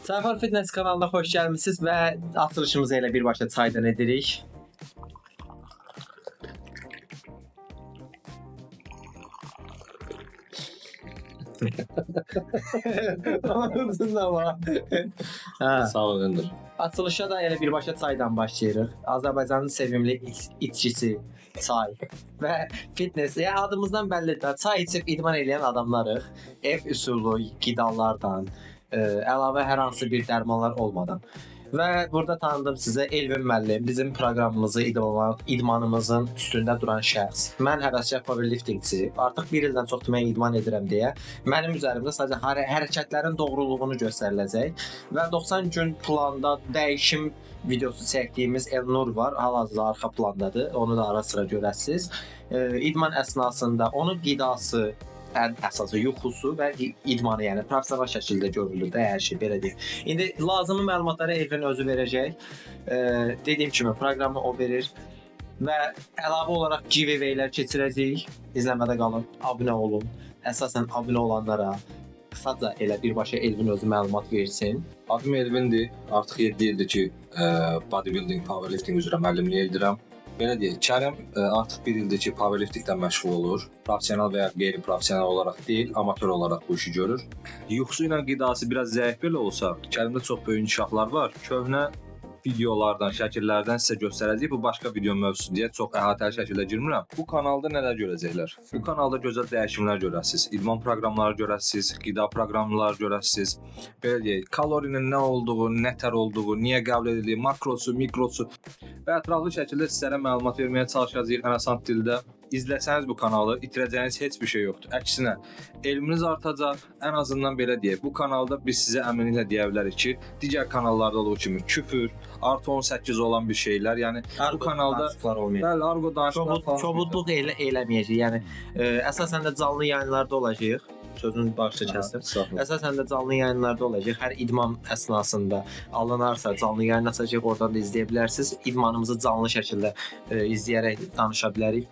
Səfər Fitness kanalına xoş gəlmisiniz və açılışımızı elə birbaşa çaydan edirik. Sağ ol Önder. Açılışa da elə birbaşa çaydan başlayırıq. Azərbaycanın sevimli içkisi çay və fitness. Yəni adımızdan bəllidir. Çay içib idman edən adamlarıq. Ev üsulu qidalardan, əlavə hər hansı bir dərmanlar olmadan. Və burada tanıdım sizə Elvin müəllim, bizim proqramımızı, idmanımızın üstündə duran şəxs. Mən həvəskar powerliftingçi, artıq 1 ildən çoxdur mən idman edirəm deyə mənim üzərimdə sadəcə hərəkətlərin doğruluğunu göstəriləcək və 90 gün planda dəyişim videosu çəkdiyimiz Elnur var, hal-hazırda arxa plandadır, onu da ara sıra görəsiniz. İdman əsnasında onun qidası, ən əsası yuxusu və idmanı, yəni professional şəkildə görülür də hər şey belə deyim. İndi lazımi məlumatları Elvin özü verəcək. Dediyim kimi proqramı o verir və əlavə olaraq giveaway-lər keçirəcəyik. İzləmədə qalın, abunə olun. Əsasən abunə olanlara qısaca elə birbaşa Elvin özü məlumat versin. Adım Elvindir. Artıq 7 ildir ki, bodybuilding, powerlifting üzrə müəllimlik edirəm. Belə deyək, Kərim artıq 1 ildir ki, powerliftingdən məşğul olur. Professional və ya qeyri-professional olaraq deyil, amatör olaraq bu işi görür. Yuxusu ilə qidası biraz zəif belə olsa, Kərimdə çox böyük inkişaflar var. Köhnə videolardan, şəkillərdən sizə göstərəcəyik. Bu başqa video mövzusu deyə çox əhatəli şəkildə girmirəm. Bu kanalda nələr görəcəklər? Bu kanalda gözəl dəyişimlər görəsiniz. İdman proqramları görəsiniz, qida proqramları görəsiniz. Belə deyək, kalorinin nə olduğu, nətər olduğu, niyə qəbul edilir, makrosu, mikrosu və ətraflı şəkildə sizlərə məlumat verməyə çalışacağıq ən asan dildə. İzləsəniz bu kanalı, itirəcəyiniz heç bir şey yoxdur. Əksinə, elminiz artacaq. Ən azından belə deyək, bu kanalda biz sizə əminliklə deyə bilərik ki, digər kanallarda olduğu kimi küfür, artı 18 olan bir şeylər, yəni bu kanalda bəli, argo danışıqlar falan. Kobudluq eləməyəcək. Yəni əsasən də canlı yayınlarda olacağıq. Sözünü bağışla kəsdim. Əsasən də canlı yayınlarda olacaq. Hər idman əsnasında alınarsa canlı yayın açacaq, oradan da izləyə bilərsiniz. İdmanımızı canlı şəkildə izləyərək danışa bilərik.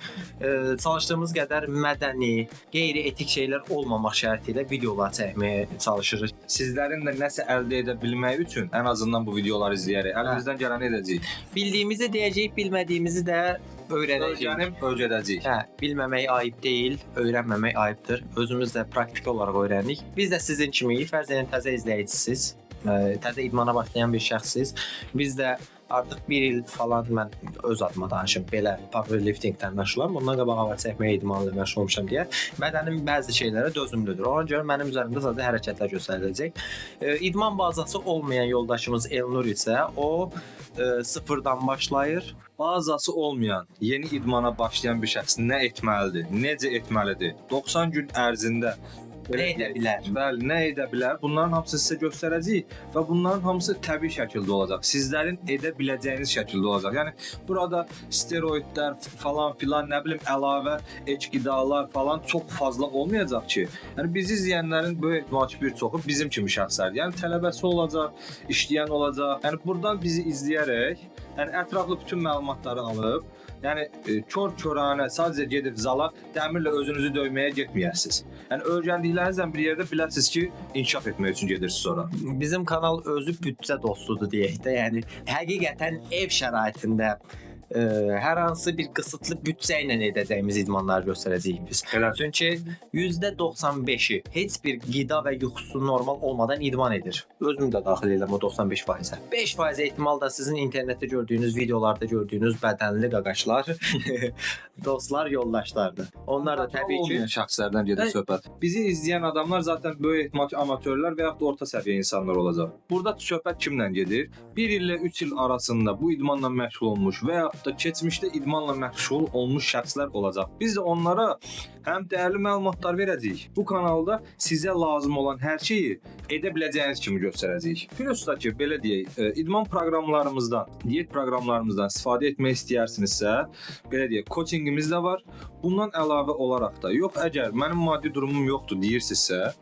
Çalışdığımız qədər mədəni, qeyri-etik şeylər olmamaq şərti ilə videolar çəkməyə çalışırıq. Sizlərin də nəsə əldə edə bilmək üçün ən azından bu videoları izləyərək əlimizdən gələni edəcəyik. Bildiyimizi deyəcəyik, bilmədiyimizi də öyrənəcəyik. Öyrədəcəyik. Bilməmək ayıb deyil, öyrənməmək ayıbdır. Özümüz də praktik olaraq öyrəndik. Biz də sizin kimi fərz edin təzə izləyicisiniz, təzə idmana başlayan bir şəxssiz. Biz də artıq 1 il falan mən öz adıma danışım, belə powerliftingdən məşğulam. Bundan qabaq avar çəkməyə idmanla məşğul olmuşam deyə. Bədənim bəzi şeylərə dözümlüdür. Ona görə mənim üzərimdə sadəcə hərəkətlər göstəriləcək. İdman bazası olmayan yoldaşımız Elnur isə o sıfırdan başlayır. Bazası olmayan, yeni idmana başlayan bir şəxs nə etməlidir, necə etməlidir? 90 gün ərzində nə edə bilər? Bəli, nə edə bilər? Bunların hamısını sizə göstərəcəyik və bunların hamısı təbii şəkildə olacaq. Sizlərin edə biləcəyiniz şəkildə olacaq. Yəni burada steroidlər falan filan, nə bilim, əlavə qidalar falan çox fazla olmayacaq ki. Yəni bizi izləyənlərin böyük ehtimal ki, bir çoxu bizim kimi şəxslərdir. Yəni tələbəsi olacaq, işləyən olacaq. Yəni buradan bizi izləyərək, yəni ətraflı bütün məlumatları alıb, yəni kör-körənə sadəcə gedib zala dəmirlə özünüzü döyməyə getməyəsiniz. Yəni öyrəndiklərinizdən bir yerdə biləsiniz ki, inkişaf etmək üçün gedirsiniz sonra. Bizim kanal özü büdcə dostudur deyək də. Yəni həqiqətən ev şəraitində hər hansı bir qısıtlı büdcə ilə edəcəyimiz idmanları göstərəcəyik biz. Çünki %95-i heç bir qida və yuxusu normal olmadan idman edir. Özüm də daxil edirəm o 95%-ə. 5% ehtimal da sizin internetdə gördüyünüz, videolarda gördüyünüz bədənli qaqaşlar, dostlar, yoldaşlardır. Onlar da təbii ki şəxslərdən gedir söhbət. Bizi izləyən adamlar zaten böyük ehtimal ki, amatörlər və ya da orta səviyyə insanlar olacaq. Burada söhbət kimlə gedir? 1 illə 3 il arasında bu idmanla məşğul olmuş və ya da keçmişdə idmanla məşğul olmuş şəxslər olacaq. Biz də onlara həm dəyərli məlumatlar verəcəyik. Bu kanalda sizə lazım olan hər şeyi edə biləcəyiniz kimi göstərəcəyik. Plus da ki, belə deyək, idman proqramlarımızdan, diyet proqramlarımızdan istifadə etmək istəyərsinizsə, belə deyək, coachingimiz də var. Bundan əlavə olaraq da, yox, əgər mənim maddi durumum yoxdur deyirsinizsə,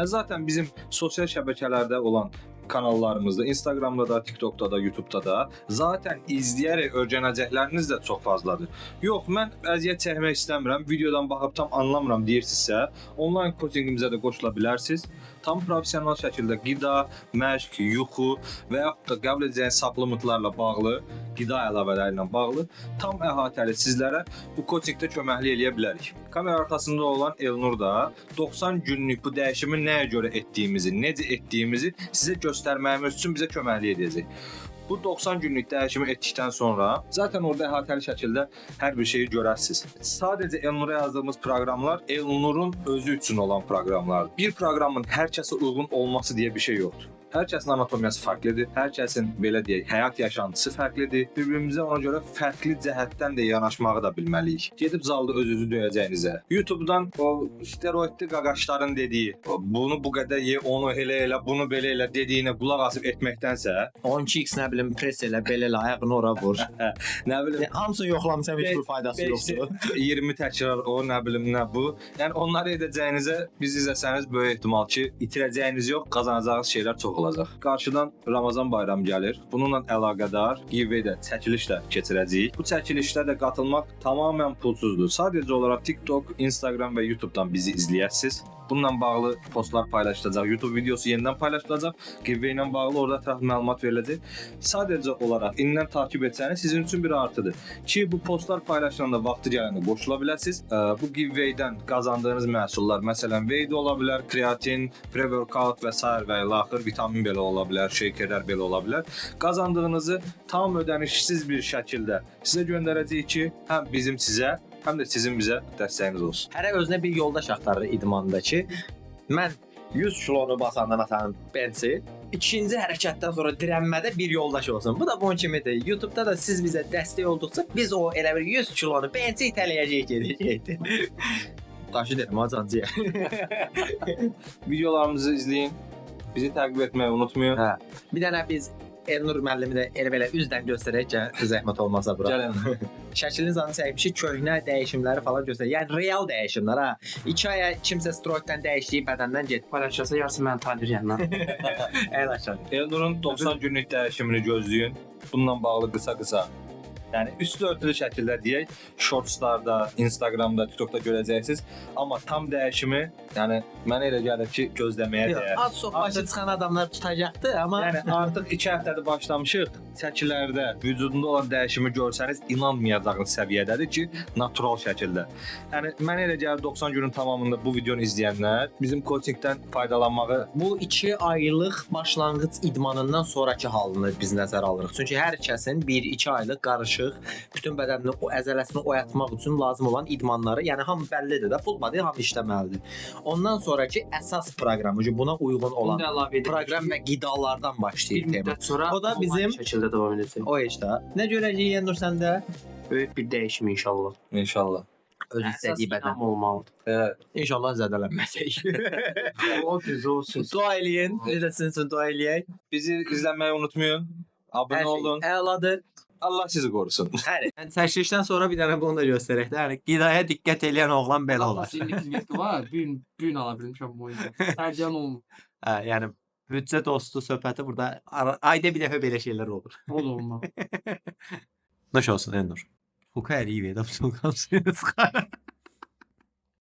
zaten bizim sosial şəbəkələrdə olan kanallarımızda, Instagramda da, TikTokda da, YouTube'da da zaten izləyərək öyrənəcəkləriniz də çox fazladır. Yox, mən əziyyət çəkmək istəmirəm, videodan baxıb tam anlamıram deyirsinizsə, onlayn coachingimizə də qoşula bilərsiniz. tam professional şəkildə qida, məşq, yuxu və yaxud da qəbul edəcəyiniz supplementlarla bağlı, qida əlavələri ilə bağlı tam əhatəli sizlərə bu coachingdə köməklik eləyə bilərik. Kamera arxasında olan Elnur da 90 günlük bu dəyişimi nəyə görə etdiyimizi, necə etdiyimizi sizə göstərməyimiz üçün bizə köməklik edəcək. Bu 90 günlük dəyişimi etdikdən sonra zaten orada əhatəli şəkildə hər bir şeyi görərsiniz. Sadəcə Elnura yazdığımız proqramlar Elnurun özü üçün olan proqramlardır. Bir proqramın hər kəsə uyğun olması deyə bir şey yoxdur. Hər kəsin anatomiyası fərqlidir. Hər kəsin belə deyək, həyat yaşantısı fərqlidir. Bir-birimizə ona görə fərqli cəhətdən də yanaşmağı da bilməliyik. Gedib zalda öz-özü döyəcəyinizə. YouTube-dan o steroidli qaqaşların dediyi, bunu bu qədər ye, onu elə, bunu belə elə dediyinə qulaq asıb etməkdənsə, 12x nə bilim pres elə, belə elə ayağını ora vur. nə bilim, Hamısını yoxlamısan heç bir faydası yoxdur. 20 təkrar o, nə bilim, nə bu. Yəni onları edəcəyinizə biz izləsəniz böyük ehtimal ki, itirəcəyiniz yox, qazanacağınız şeylər çox olacaq. Qarşıdan Ramazan bayramı gəlir. Bununla əlaqədar giveaway-də, çəkiliş də keçirəcəyik. Bu çəkilişlərə də qatılmaq tamamilə pulsuzdur. Sadəcə olaraq TikTok, Instagram və YouTube-dan bizi izləyəsiniz. Bununla bağlı postlar paylaşılacaq, YouTube videosu yenidən paylaşılacaq, giveaway ilə bağlı orada ətraflı məlumat veriləcək. Sadəcə olaraq indən takib etsəniz sizin üçün bir artıdır. Ki bu postlar paylaşılanda vaxtı gələndə qoşula biləsiniz. Bu giveaway-dən qazandığınız məhsullar, məsələn, whey də ola bilər, kreatin, pre-workout və sair və ilaxır, vitamin belə ola bilər, shakerlər belə ola bilər. Qazandığınızı tam ödənişsiz bir şəkildə sizə göndərəcəyik ki, həm bizim sizə, həm də sizin bizə dəstəyiniz olsun. Hərə özünə bir yoldaş axtarır idmanda ki, mən 100 kilonu basanda məsələn bensi, ikinci hərəkətdən sonra dirənmədə bir yoldaş olsun. Bu da bunun kimidir. YouTube-da da siz bizə dəstək olduqca biz o elə bir 100 kilonu bensi itələyəcəyik gedəcəkdir. Daşı dedim acancıya. Videolarımızı izləyin. Bizi təqib etməyi unutmayın. Hə. Bir dənə biz Elnur müəllimi də elə belə üzdən göstərək ki, zəhmət olmasa bura. Gəlin. Şəklini zanı çəkmişik, köhnə dəyişimləri falan göstərir. Yəni real dəyişimlər ha. 2 aya kimsə steroiddən dəyişdiyi bədəndən get. Paylaşırsa yarısı mən tanıyır yandan. Əyl aşağı. Elnurun 90 günlük dəyişimini gözləyin. Bununla bağlı qısa-qısa, yəni üstü örtülü şəkildə deyək, shortslarda, Instagramda, TikTokda görəcəksiniz. Amma tam dəyişimi, yəni mənə elə gəlir ki, gözləməyə dəyər. Az çox başı çıxan adamlar tutacaqdı, amma Yəni artıq 2 həftədir başlamışıq. Çəkilərdə vücudunda olan dəyişimi görsəniz inanmayacağınız səviyyədədir ki, natural şəkildə. Yəni mənə elə gəlir 90 günün tamamında bu videonu izləyənlər bizim coachingdən faydalanmağı bu 2 aylıq başlanğıc idmanından sonrakı halını biz nəzərə alırıq. Çünki hər kəsin 1-2 aylıq qarışıq bütün bədənini, o əzələsini oyatmaq üçün lazım olan idmanları, yəni hamı bəllidir də, full body hamı işləməlidir. Ondan sonrakı əsas proqram, buna uyğun olan proqram və qidalardan başlayır tema. Sonra O da bizim şəkildə davam edəcək. o işte. Nə görəcəyik Elnur səndə? Böyük bir dəyişim inşallah. inşallah. Öz istədiyi bədən. olmalıdır. Evet. İnşallah zədələnməsək. O düz olsun. Dua eləyin. Biz də sizin üçün dua eləyək. Bizi izləməyi unutmayın. Abunə olun. Əladır. Allah sizi qorusun. Həri. Yəni çəkilişdən sonra bir dənə bunu da göstərək də. Yəni qidaya diqqət edən oğlan belə olar. Sinirli var. Gün ala bilmişəm bu oyunda. Sərcan olmur. Hə, yəni büdcə dostu söhbəti burada ayda bir dəfə belə şeylər olur. O da olmaz. Nuş olsun Elnur. Hukayır iyi verdim. Sulkan suyunu sıxarım.